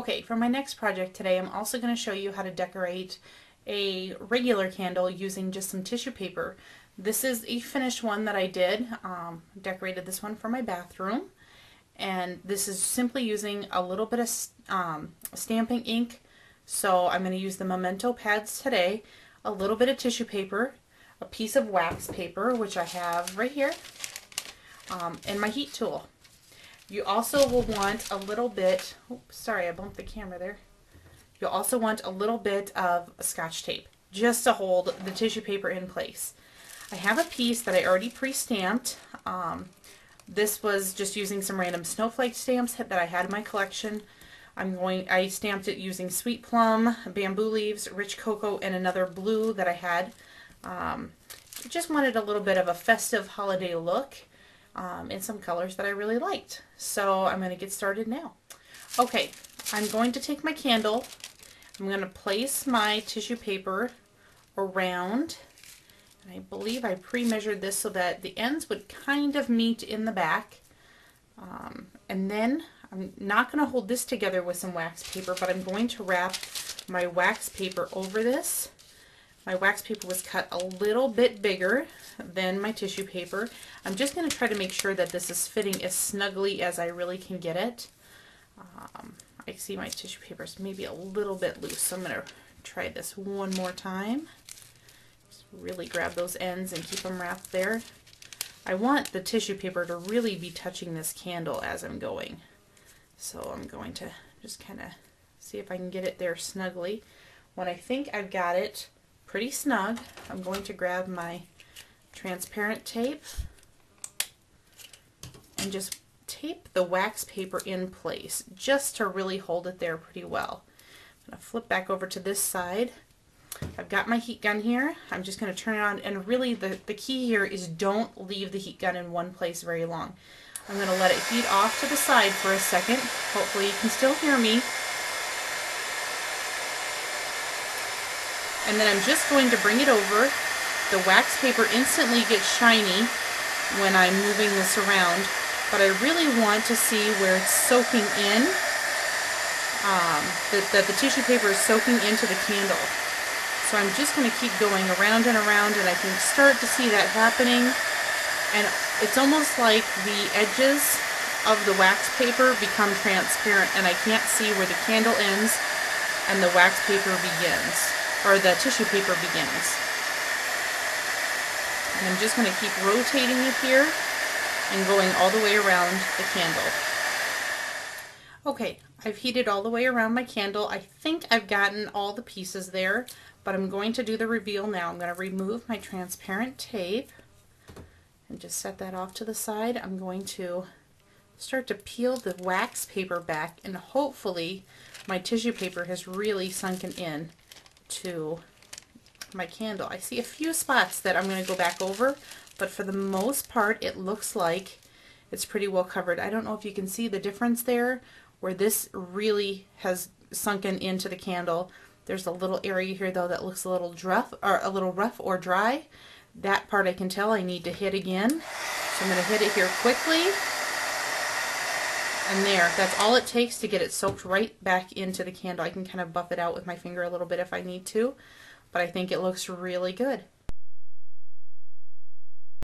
Okay, for my next project today, I'm also going to show you how to decorate a regular candle using just some tissue paper. This is a finished one that I did. Decorated this one for my bathroom. And this is simply using a little bit of stamping ink. So I'm going to use the Memento pads today, a little bit of tissue paper, a piece of wax paper, which I have right here, and my heat tool. You also will want a little bit, oops, sorry, I bumped the camera there. You'll also want a little bit of Scotch tape just to hold the tissue paper in place. I have a piece that I already pre-stamped. This was just using some random snowflake stamps that I had in my collection. I stamped it using sweet plum, bamboo leaves, rich cocoa, and another blue that I had. I just wanted a little bit of a festive holiday look. In some colors that I really liked. So I'm going to get started now. Okay, I'm going to take my candle. I'm going to place my tissue paper around, and I believe I pre-measured this so that the ends would kind of meet in the back. And then I'm not going to hold this together with some wax paper, but I'm going to wrap my wax paper over this. My wax paper was cut a little bit bigger than my tissue paper. I'm just going to try to make sure that this is fitting as snugly as I really can get it. I see my tissue paper is maybe a little bit loose, so I'm going to try this one more time. Just really grab those ends and keep them wrapped there. I want the tissue paper to really be touching this candle as I'm going. So I'm going to just kind of see if I can get it there snugly. When I think I've got it pretty snug, I'm going to grab my transparent tape and just tape the wax paper in place just to really hold it there pretty well. I'm going to flip back over to this side. I've got my heat gun here. I'm just going to turn it on, and really the key here is don't leave the heat gun in one place very long. I'm going to let it heat off to the side for a second. Hopefully you can still hear me. And then I'm just going to bring it over. The wax paper instantly gets shiny when I'm moving this around, but I really want to see where it's soaking in, that the tissue paper is soaking into the candle. So I'm just going to keep going around and around, and I can start to see that happening. And it's almost like the edges of the wax paper become transparent, and I can't see where the candle ends and the wax paper begins, or the tissue paper begins. And I'm just going to keep rotating it here and going all the way around the candle. Okay, I've heated all the way around my candle. I think I've gotten all the pieces there, but I'm going to do the reveal now. I'm going to remove my transparent tape and just set that off to the side. I'm going to start to peel the wax paper back, and hopefully my tissue paper has really sunken in to my candle. I see a few spots that I'm going to go back over, but for the most part it looks like it's pretty well covered. I don't know if you can see the difference there where this really has sunken into the candle. There's a little area here though that looks a little rough or dry. That part I can tell I need to hit again. So I'm going to hit it here quickly. And there, that's all it takes to get it soaked right back into the candle. I can kind of buff it out with my finger a little bit if I need to, but I think it looks really good.